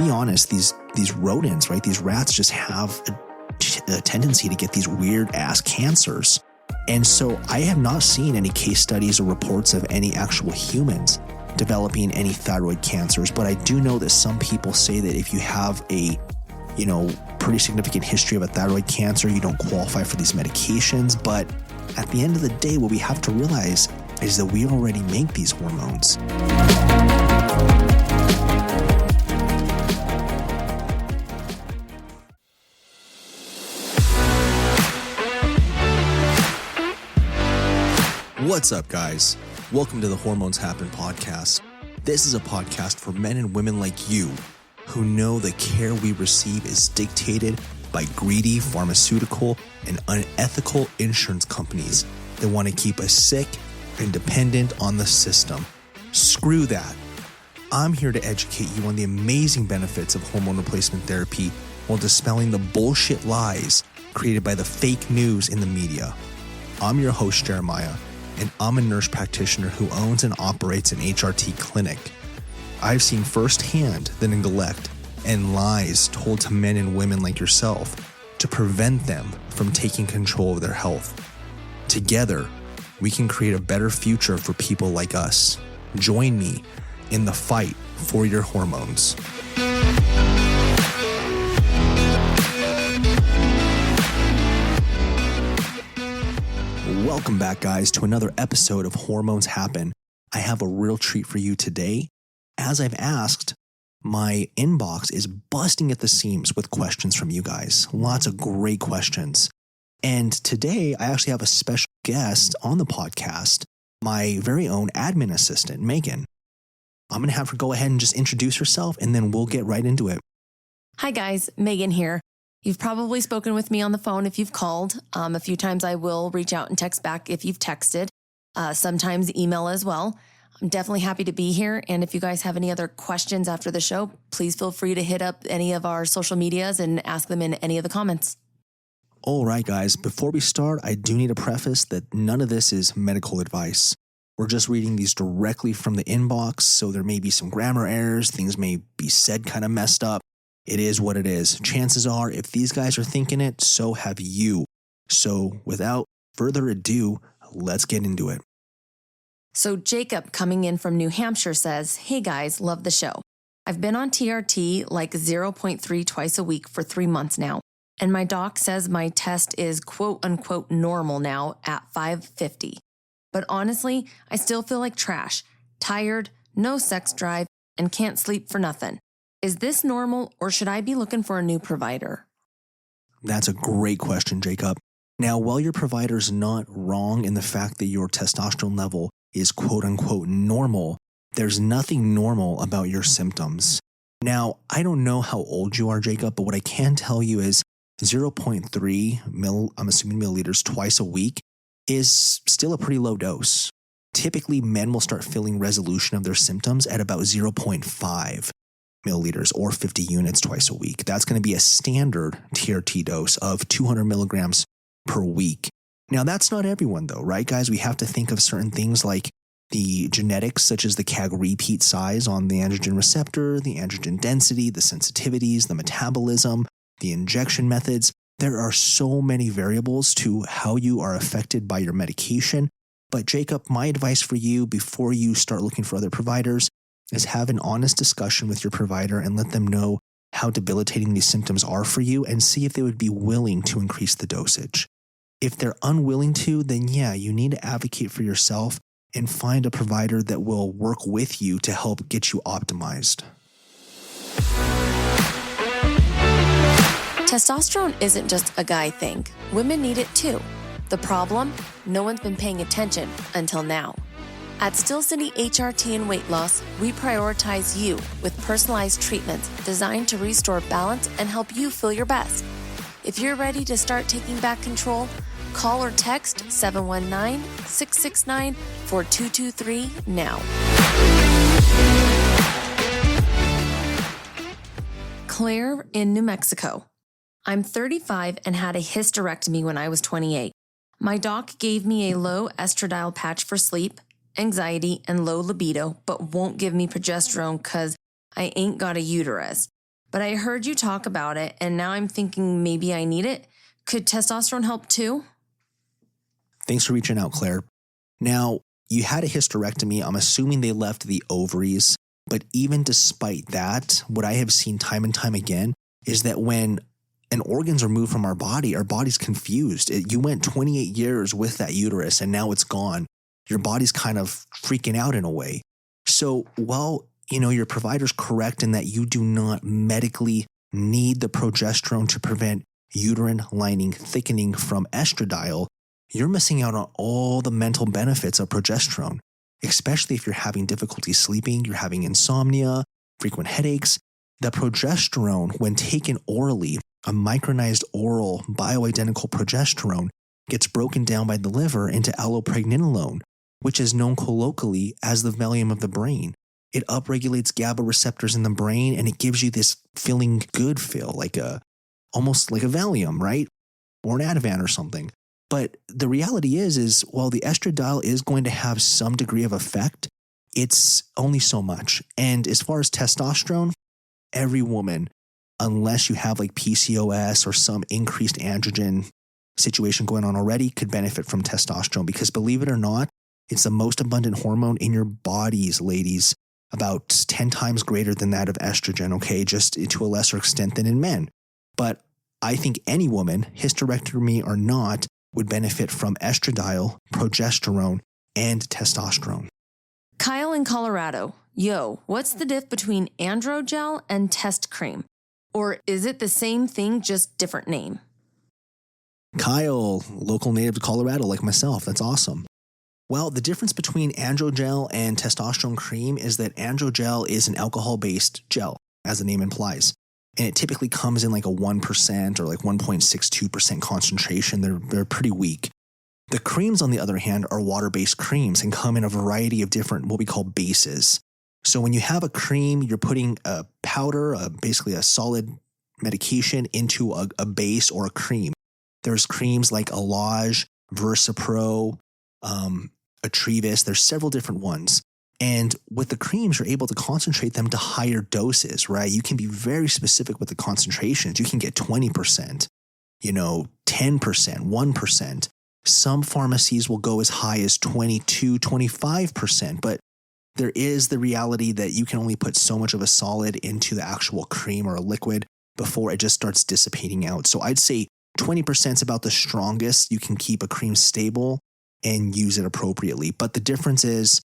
be honest, these rodents, right? These rats just have a tendency to get these weird ass cancers. And so I have not seen any case studies or reports of any actual humans developing any thyroid cancers, but I do know that some people say that if you have a, pretty significant history of a thyroid cancer, you don't qualify for these medications. But at the end of the day, what we have to realize is that we already make these hormones. What's up, guys? Welcome to the Hormones Happen podcast. This is a podcast for men and women like you who know the care we receive is dictated by greedy pharmaceutical and unethical insurance companies that want to keep us sick and dependent on the system. Screw that. I'm here to educate you on the amazing benefits of hormone replacement therapy while dispelling the bullshit lies created by the fake news in the media. I'm your host, Jeremiah, and I'm a nurse practitioner who owns and operates an HRT clinic. I've seen firsthand the neglect and lies told to men and women like yourself to prevent them from taking control of their health. Together, we can create a better future for people like us. Join me in the fight for your hormones. Welcome back, guys, to another episode of Hormones Happen. I have a real treat for you today. As I've asked, my inbox is busting at the seams with questions from you guys. Lots of great questions. And today, I actually have a special guest on the podcast, my very own admin assistant, Megan. I'm going to have her go ahead and just introduce herself, and then we'll get right into it. Hi, guys. Megan here. You've probably spoken with me on the phone if you've called. A few times I will reach out and text back if you've texted, sometimes email as well. I'm definitely happy to be here. And if you guys have any other questions after the show, please feel free to hit up any of our social medias and ask them in any of the comments. All right, guys, before we start, I do need to preface that none of this is medical advice. We're just reading these directly from the inbox, so there may be some grammar errors, things may be said kind of messed up. It is what it is. Chances are, if these guys are thinking it, so have you. So without further ado, let's get into it. So Jacob, coming in from New Hampshire, says, "Hey guys, love the show. I've been on TRT like 0.3 twice a week for 3 months now, and my doc says my test is quote unquote normal now at 550. But honestly, I still feel like trash, tired, no sex drive, and can't sleep for nothing. Is this normal, or should I be looking for a new provider?" That's a great question, Jacob. Now, while your provider's not wrong in the fact that your testosterone level is quote unquote normal, there's nothing normal about your symptoms. Now, I don't know how old you are, Jacob, but what I can tell you is 0.3 milliliters twice a week is still a pretty low dose. Typically, men will start feeling resolution of their symptoms at about 0.5 milliliters or 50 units twice a week. That's going to be a standard TRT dose of 200 milligrams per week. Now, that's not everyone though, right, guys? We have to think of certain things like the genetics, such as the CAG repeat size on the androgen receptor, the androgen density, the sensitivities, the metabolism, the injection methods. There are so many variables to how you are affected by your medication. But Jacob, my advice for you before you start looking for other providers is have an honest discussion with your provider and let them know how debilitating these symptoms are for you and see if they would be willing to increase the dosage. If they're unwilling to, then yeah, you need to advocate for yourself and find a provider that will work with you to help get you optimized. Testosterone isn't just a guy thing. Women need it too. The problem? No one's been paying attention until now. At Still City HRT and Weight Loss, we prioritize you with personalized treatments designed to restore balance and help you feel your best. If you're ready to start taking back control, call or text 719-669-4223 now. Claire in New Mexico. I'm 35 and had a hysterectomy when I was 28. My doc gave me a low estradiol patch for sleep, anxiety, and low libido, but won't give me progesterone because I ain't got a uterus. but I heard you talk about it and now I'm thinking maybe I need it. Could testosterone help too? Thanks for reaching out, Claire. Now, you had a hysterectomy. I'm assuming they left the ovaries. But even despite that, what I have seen time and time again is that when an organ's removed from our body's confused. You went 28 years with that uterus and now it's gone. Your body's kind of freaking out in a way. So while, your provider's correct in that you do not medically need the progesterone to prevent uterine lining thickening from estradiol, you're missing out on all the mental benefits of progesterone, especially if you're having difficulty sleeping, you're having insomnia, frequent headaches. The progesterone, when taken orally, a micronized oral bioidentical progesterone, gets broken down by the liver into allopregnanolone, which is known colloquially as the Valium of the brain. It upregulates GABA receptors in the brain and it gives you this feeling good feel, almost like a Valium, right? Or an Ativan or something. But the reality is while the estradiol is going to have some degree of effect, it's only so much. And as far as testosterone, every woman, unless you have like PCOS or some increased androgen situation going on already, could benefit from testosterone because believe it or not, it's the most abundant hormone in your bodies, ladies, about 10 times greater than that of estrogen, okay, just to a lesser extent than in men. But I think any woman, hysterectomy or not, would benefit from estradiol, progesterone, and testosterone. Kyle in Colorado. Yo, what's the diff between androgel and test cream? Or is it the same thing, just different name? Kyle, local native to Colorado like myself. That's awesome. Well, the difference between androgel and testosterone cream is that androgel is an alcohol-based gel, as the name implies. And it typically comes in like a 1% or like 1.62% concentration. They're pretty weak. The creams, on the other hand, are water-based creams and come in a variety of different what we call bases. So when you have a cream, you're putting a powder, basically a solid medication, into a base or a cream. There's creams like Alage, VersaPro, Atrivus. There's several different ones. And with the creams, you're able to concentrate them to higher doses, right? You can be very specific with the concentrations. You can get 20%, 10%, 1%. Some pharmacies will go as high as 22, 25%, but there is the reality that you can only put so much of a solid into the actual cream or a liquid before it just starts dissipating out. So I'd say 20% is about the strongest. You can keep a cream stable and use it appropriately. But the difference is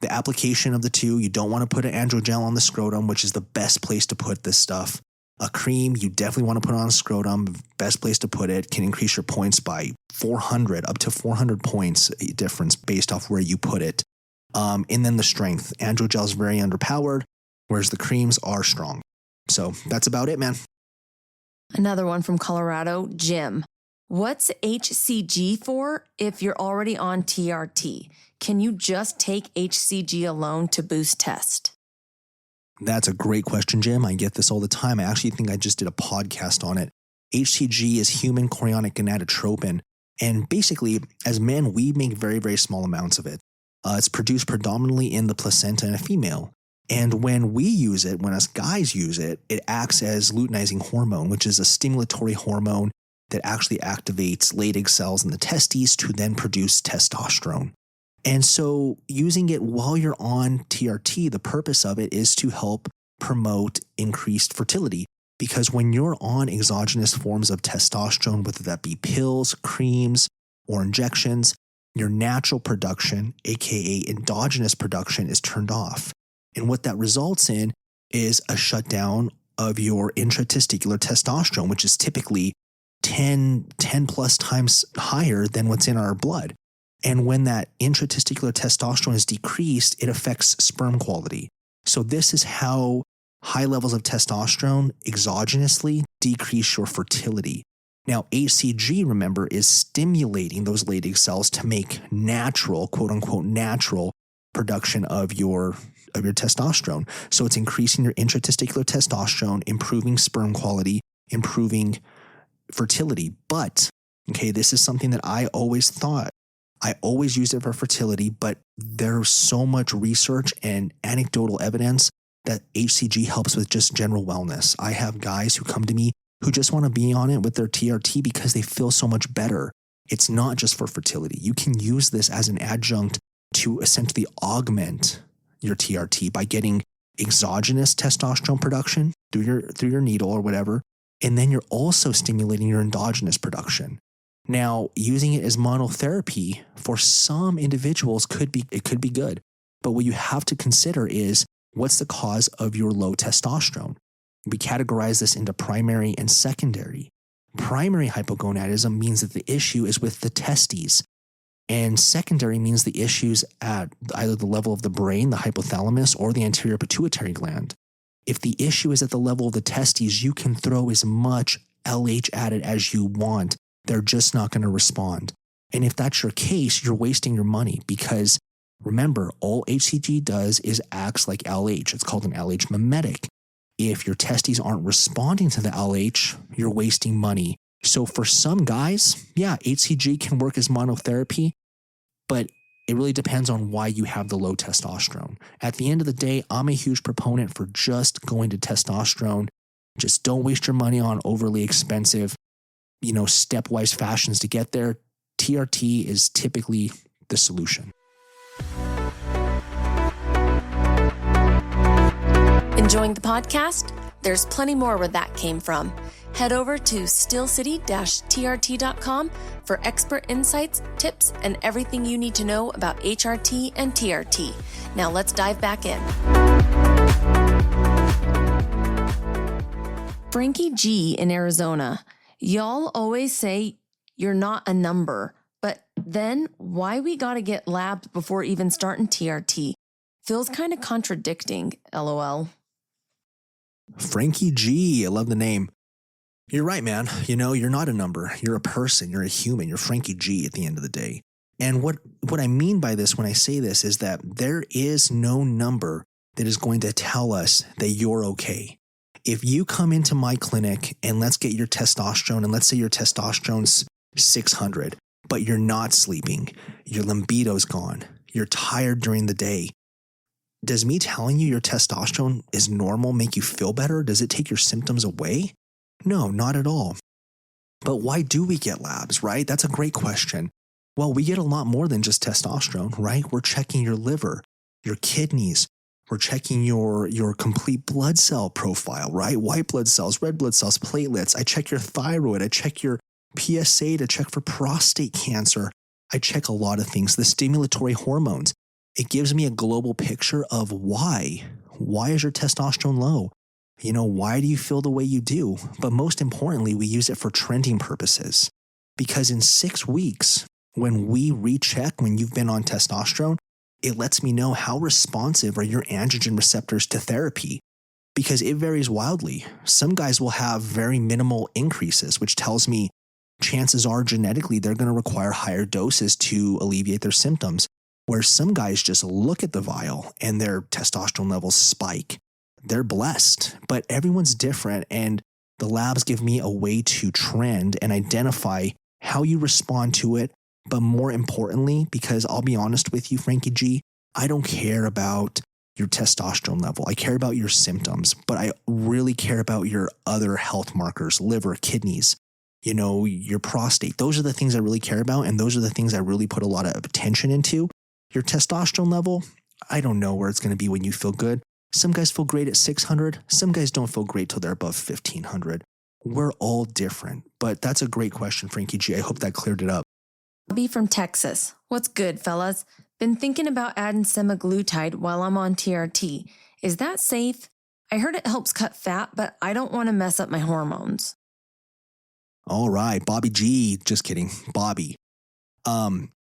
the application of the two. You don't want to put an androgel on the scrotum, which is the best place to put this stuff. A cream, you definitely want to put on a scrotum. Best place to put it can increase your points by 400, up to 400 points difference based off where you put it. And then the strength. Androgel is very underpowered, whereas the creams are strong. So that's about it, man. Another one from Colorado, Jim. What's HCG for if you're already on TRT? Can you just take HCG alone to boost test? That's a great question, Jim. I get this all the time. I actually think I just did a podcast on it. HCG is human chorionic gonadotropin. And basically, as men, we make very, very small amounts of it. It's produced predominantly in the placenta in a female. And when we use it, when us guys use it, it acts as luteinizing hormone, which is a stimulatory hormone that actually activates Leydig cells in the testes to then produce testosterone. And so using it while you're on TRT, the purpose of it is to help promote increased fertility. Because when you're on exogenous forms of testosterone, whether that be pills, creams, or injections, your natural production, aka endogenous production, is turned off. And what that results in is a shutdown of your intratesticular testosterone, which is typically 10 plus times higher than what's in our blood. And when that intratesticular testosterone is decreased, it affects sperm quality. So this is how high levels of testosterone exogenously decrease your fertility. Now, HCG, remember, is stimulating those Leydig cells to make natural, quote unquote, natural production of your testosterone. So it's increasing your intratesticular testosterone, improving sperm quality, improving fertility. But, okay, this is something that I always thought. I always used it for fertility, but there's so much research and anecdotal evidence that HCG helps with just general wellness. I have guys who come to me who just want to be on it with their TRT because they feel so much better. It's not just for fertility. You can use this as an adjunct to essentially augment your TRT by getting exogenous testosterone production through your needle or whatever, and then you're also stimulating your endogenous production. Now, using it as monotherapy for some individuals could be good, but what you have to consider is what's the cause of your low testosterone. We categorize this into primary and secondary. Primary hypogonadism means that the issue is with the testes, and secondary means the issue's at either the level of the brain, the hypothalamus, or the anterior pituitary gland. If the issue is at the level of the testes, you can throw as much LH at it as you want. They're just not going to respond. And if that's your case, you're wasting your money because remember, all HCG does is acts like LH. It's called an LH mimetic. If your testes aren't responding to the LH, you're wasting money. So for some guys, yeah, HCG can work as monotherapy, but it really depends on why you have the low testosterone. At the end of the day, I'm a huge proponent for just going to testosterone. Just don't waste your money on overly expensive, stepwise fashions to get there. TRT is typically the solution. Enjoying the podcast? There's plenty more where that came from. Head over to stillcity-trt.com for expert insights, tips, and everything you need to know about HRT and TRT. Now let's dive back in. Frankie G in Arizona. Y'all always say you're not a number, but then why we gotta get labs before even starting TRT? Feels kind of contradicting, LOL. Frankie G, I love the name. You're right, man. You're not a number. You're a person. You're a human. You're Frankie G at the end of the day. And what I mean by this when I say this is that there is no number that is going to tell us that you're okay. If you come into my clinic and let's get your testosterone, and let's say your testosterone's 600, but you're not sleeping, your libido's gone, you're tired during the day, does me telling you your testosterone is normal make you feel better? Does it take your symptoms away? No, not at all. But why do we get labs, right? That's a great question. Well, we get a lot more than just testosterone, right? We're checking your liver, your kidneys. We're checking your complete blood cell profile, right? White blood cells, red blood cells, platelets. I check your thyroid. I check your PSA to check for prostate cancer. I check a lot of things, the stimulatory hormones. It gives me a global picture of why. Why is your testosterone low? Why do you feel the way you do? But most importantly, we use it for trending purposes. Because in 6 weeks, when we recheck when you've been on testosterone, it lets me know how responsive are your androgen receptors to therapy. Because it varies wildly. Some guys will have very minimal increases, which tells me chances are genetically they're going to require higher doses to alleviate their symptoms. Where some guys just look at the vial and their testosterone levels spike. They're blessed, but everyone's different, and the labs give me a way to trend and identify how you respond to it. But more importantly, because I'll be honest with you, Frankie G, I don't care about your testosterone level. I care about your symptoms, but I really care about your other health markers, liver, kidneys, your prostate. Those are the things I really care about, and those are the things I really put a lot of attention into. Your testosterone level, I don't know where it's going to be when you feel good. Some guys feel great at 600. Some guys don't feel great till they're above 1500. We're all different, but that's a great question, Frankie G. I hope that cleared it up. Bobby from Texas. What's good, fellas? Been thinking about adding semaglutide while I'm on TRT. Is that safe? I heard it helps cut fat, but I don't want to mess up my hormones. All right, Bobby G. Just kidding, Bobby.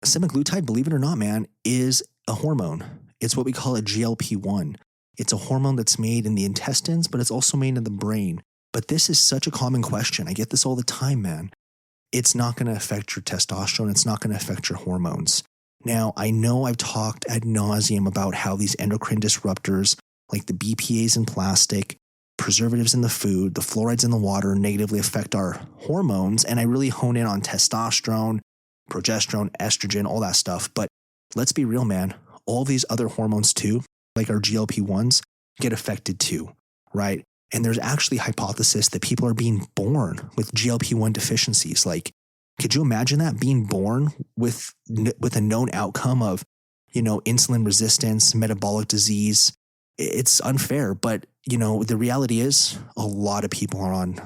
Semaglutide, believe it or not, man, is a hormone. It's what we call a GLP-1. It's a hormone that's made in the intestines, but it's also made in the brain. But this is such a common question. I get this all the time, man. It's not going to affect your testosterone. It's not going to affect your hormones. Now, I know I've talked ad nauseum about how these endocrine disruptors, like the BPAs in plastic, preservatives in the food, the fluorides in the water, negatively affect our hormones. And I really hone in on testosterone, progesterone, estrogen, all that stuff. But let's be real, man. All these other hormones too, like our GLP-1s, get affected too, right? And there's actually a hypothesis that people are being born with GLP-1 deficiencies. Like, could you imagine that, being born with a known outcome of, insulin resistance, metabolic disease? It's unfair, but, the reality is a lot of people are on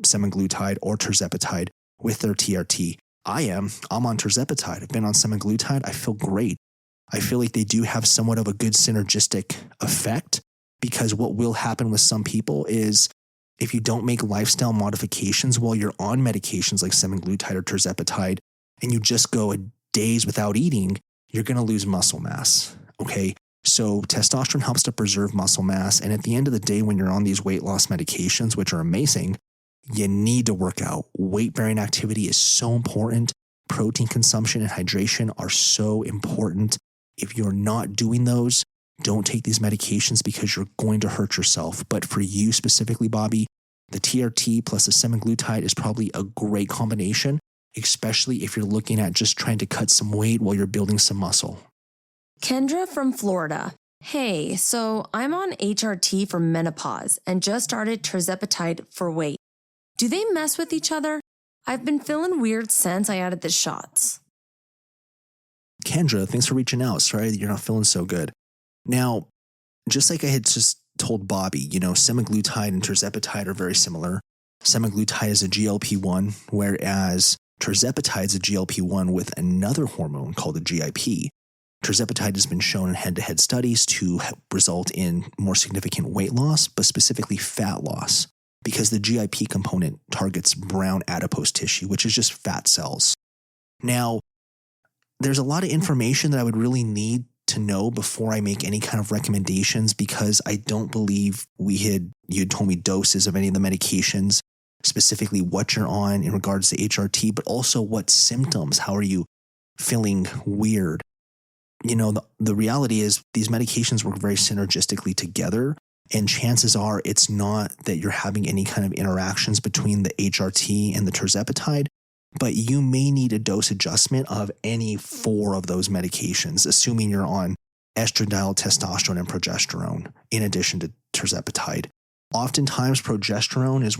semaglutide or tirzepatide with their TRT. I'm on tirzepatide. I've been on semaglutide. I feel great. I feel like they do have somewhat of a good synergistic effect, because what will happen with some people is if you don't make lifestyle modifications while you're on medications like semaglutide or tirzepatide, and you just go days without eating, you're going to lose muscle mass. Okay. So testosterone helps to preserve muscle mass. And at the end of the day, when you're on these weight loss medications, which are amazing, you need to work out. Weight-bearing activity is so important. Protein consumption and hydration are so important. If you're not doing those, don't take these medications, because you're going to hurt yourself. But for you specifically, Bobby, the TRT plus the semaglutide is probably a great combination, especially if you're looking at just trying to cut some weight while you're building some muscle. Kendra from Florida. Hey, so I'm on HRT for menopause and just started tirzepatide for weight. Do they mess with each other? I've been feeling weird since I added the shots. Kendra, thanks for reaching out. Sorry that you're not feeling so good. Now, just like I had just told Bobby, semaglutide and tirzepatide are very similar. Semaglutide is a GLP-1, whereas tirzepatide is a GLP-1 with another hormone called a GIP. Tirzepatide has been shown in head-to-head studies to result in more significant weight loss, but specifically fat loss, because the GIP component targets brown adipose tissue, which is just fat cells. Now, there's a lot of information that I would really need to know before I make any kind of recommendations, because I don't believe you had told me doses of any of the medications, specifically what you're on in regards to HRT, but also what symptoms. How are you feeling weird? The reality is these medications work very synergistically together, and chances are it's not that you're having any kind of interactions between the HRT and the tirzepatide, but you may need a dose adjustment of any 4 of those medications, assuming you're on estradiol, testosterone, and progesterone, in addition to tirzepatide. Oftentimes, progesterone is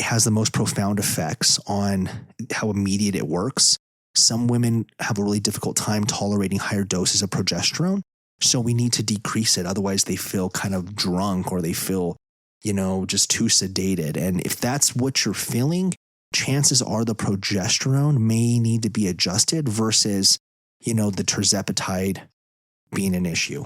has the most profound effects on how immediate it works. Some women have a really difficult time tolerating higher doses of progesterone, so we need to decrease it. Otherwise, they feel kind of drunk, or they feel, just too sedated. And if that's what you're feeling, chances are the progesterone may need to be adjusted versus, the tirzepatide being an issue.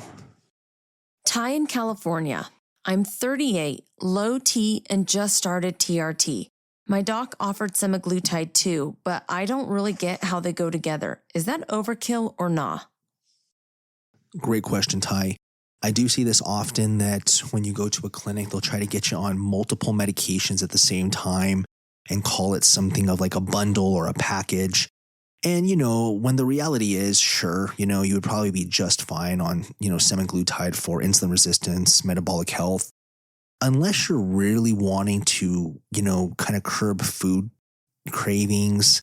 Ty in California. I'm 38, low T, and just started TRT. My doc offered semaglutide too, but I don't really get how they go together. Is that overkill or nah? Great question, Ty. I do see this often, that when you go to a clinic, they'll try to get you on multiple medications at the same time and call it something of like a bundle or a package. And, when the reality is, sure, you would probably be just fine on, semaglutide for insulin resistance, metabolic health, unless you're really wanting to, kind of curb food cravings.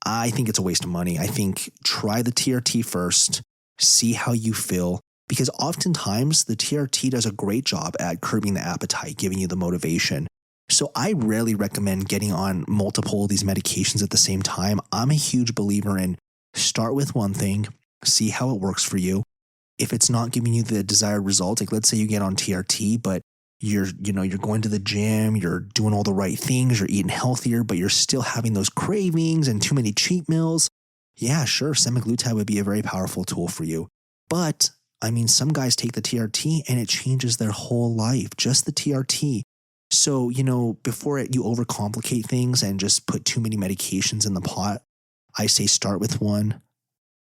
I think it's a waste of money. I think try the TRT first, see how you feel, because oftentimes the TRT does a great job at curbing the appetite, giving you the motivation. So I rarely recommend getting on multiple of these medications at the same time. I'm a huge believer in start with one thing, see how it works for you. If it's not giving you the desired result, like let's say you get on TRT, but you're going to the gym, you're doing all the right things, you're eating healthier, but you're still having those cravings and too many cheat meals. Yeah, sure, semaglutide would be a very powerful tool for you. But some guys take the TRT and it changes their whole life, just the TRT. So, before you overcomplicate things and just put too many medications in the pot, I say start with one,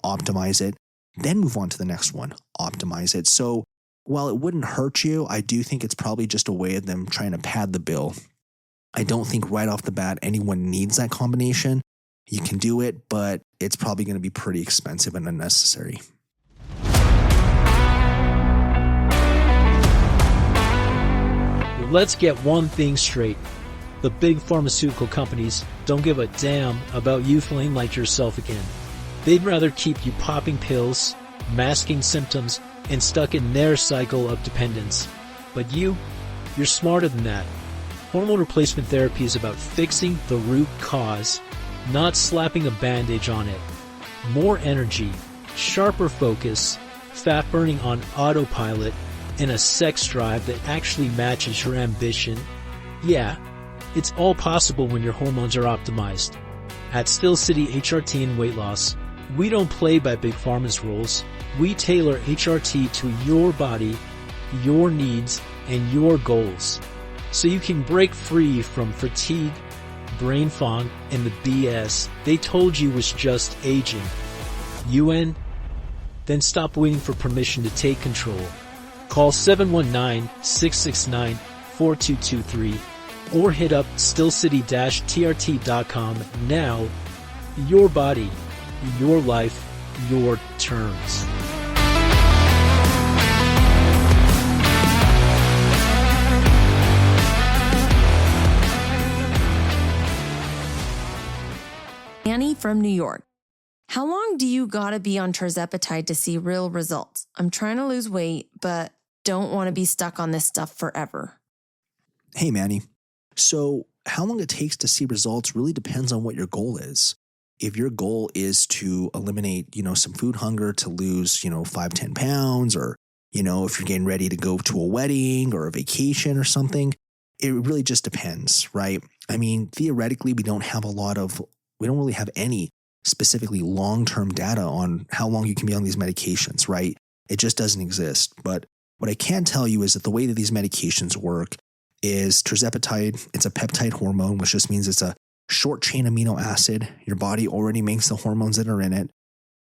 optimize it, then move on to the next one, optimize it. So while it wouldn't hurt you, I do think it's probably just a way of them trying to pad the bill. I don't think right off the bat anyone needs that combination. You can do it, but it's probably going to be pretty expensive and unnecessary. Let's get one thing straight. The big pharmaceutical companies don't give a damn about you feeling like yourself again. They'd rather keep you popping pills, masking symptoms, and stuck in their cycle of dependence. But you're smarter than that. Hormone replacement therapy is about fixing the root cause, not slapping a bandage on it. More energy, sharper focus, fat burning on autopilot, and a sex drive that actually matches your ambition. Yeah, it's all possible when your hormones are optimized. At Still City HRT and Weight Loss, we don't play by Big Pharma's rules. We tailor HRT to your body, your needs, and your goals, so you can break free from fatigue, brain fog, and the BS they told you was just aging. You in? Then stop waiting for permission to take control. Call 719-669-4223 or hit up stillcity-trt.com now. Your body, your life, your terms. Annie from New York. How long do you gotta be on tirzepatide to see real results? I'm trying to lose weight, but don't want to be stuck on this stuff forever. Hey, Manny. So how long it takes to see results really depends on what your goal is. If your goal is to eliminate, some food hunger, to lose, 5-10 pounds, or, if you're getting ready to go to a wedding or a vacation or something, it really just depends, right? I mean, theoretically, we don't really have any specifically long-term data on how long you can be on these medications, right? It just doesn't exist. But what I can tell you is that the way that these medications work is tirzepatide. It's a peptide hormone, which just means it's a short-chain amino acid. Your body already makes the hormones that are in it.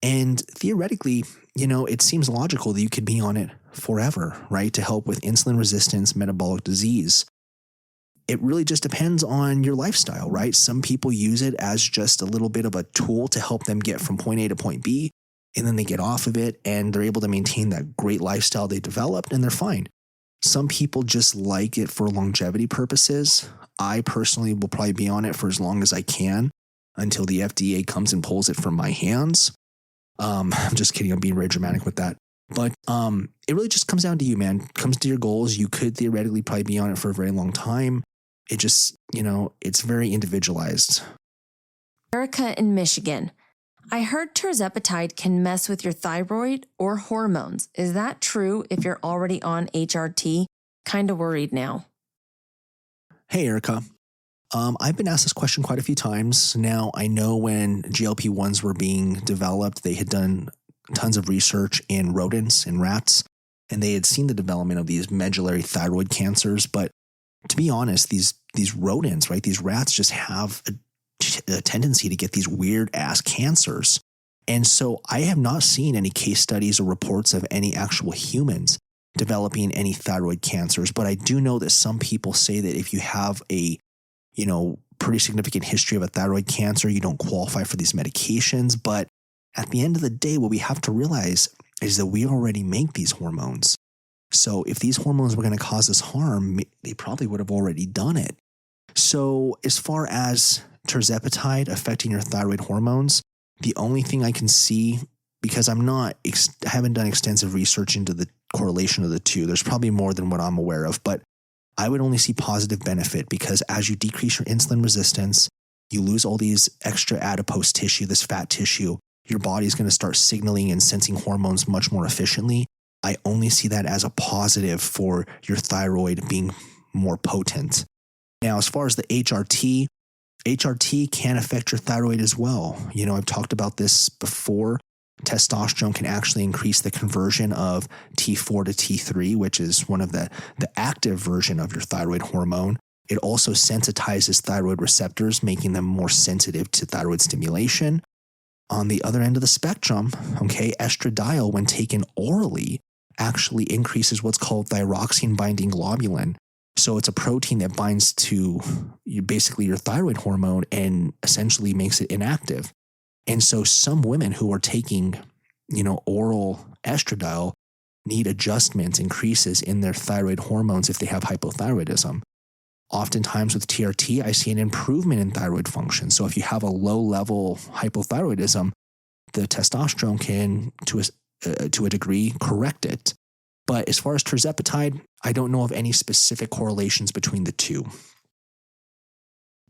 And theoretically, it seems logical that you could be on it forever, right? To help with insulin resistance, metabolic disease. It really just depends on your lifestyle, right? Some people use it as just a little bit of a tool to help them get from point A to point B, and then they get off of it and they're able to maintain that great lifestyle they developed and they're fine. Some people just like it for longevity purposes. I personally will probably be on it for as long as I can until the FDA comes and pulls it from my hands. I'm just kidding. I'm being very dramatic with that. But it really just comes down to you, man. It comes to your goals. You could theoretically probably be on it for a very long time. It just, it's very individualized. Erica in Michigan. I heard tirzepatide can mess with your thyroid or hormones. Is that true if you're already on HRT? Kind of worried now. Hey, Erica. I've been asked this question quite a few times. Now, I know when GLP-1s were being developed, they had done tons of research in rodents and rats, and they had seen the development of these medullary thyroid cancers. But to be honest, these rodents, right, these rats just have a tendency to get these weird ass cancers. And so I have not seen any case studies or reports of any actual humans developing any thyroid cancers. But I do know that some people say that if you have a, pretty significant history of a thyroid cancer, you don't qualify for these medications. But at the end of the day, what we have to realize is that we already make these hormones. So if these hormones were going to cause us harm, they probably would have already done it. So as far as tirzepatide affecting your thyroid hormones, the only thing I can see, because I haven't done extensive research into the correlation of the two, there's probably more than what I'm aware of, but I would only see positive benefit because as you decrease your insulin resistance, you lose all these extra adipose tissue, this fat tissue, your body's going to start signaling and sensing hormones much more efficiently. I only see that as a positive for your thyroid being more potent. Now, as far as the HRT can affect your thyroid as well. I've talked about this before. Testosterone can actually increase the conversion of T4 to T3, which is one of the active version of your thyroid hormone. It also sensitizes thyroid receptors, making them more sensitive to thyroid stimulation. On the other end of the spectrum, estradiol, when taken orally, actually increases what's called thyroxine-binding globulin. So it's a protein that binds to your thyroid hormone and essentially makes it inactive. And so some women who are taking, oral estradiol need adjustments, increases in their thyroid hormones if they have hypothyroidism. Oftentimes with TRT, I see an improvement in thyroid function. So if you have a low level hypothyroidism, the testosterone can, to to a degree, correct it. But as far as tirzepatide, I don't know of any specific correlations between the two.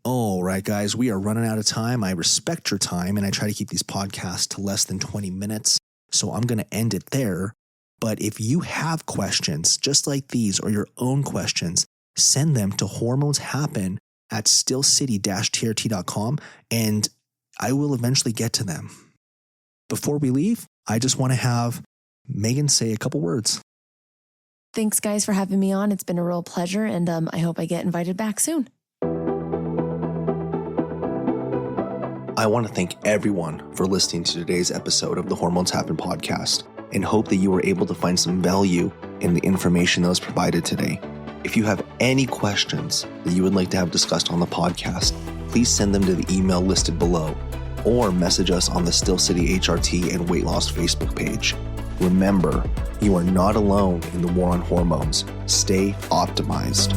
All right, guys, we are running out of time. I respect your time, and I try to keep these podcasts to less than 20 minutes. So I'm going to end it there. But if you have questions just like these or your own questions, send them to hormoneshappen@stillcity-trt.com, and I will eventually get to them. Before we leave, I just want to have Megan say a couple words. Thanks, guys, for having me on. It's been a real pleasure, and I hope I get invited back soon. I want to thank everyone for listening to today's episode of the Hormones Happen podcast and hope that you were able to find some value in the information that was provided today. If you have any questions that you would like to have discussed on the podcast, please send them to the email listed below or message us on the Still City HRT and Weight Loss Facebook page. Remember, you are not alone in the war on hormones. Stay optimized.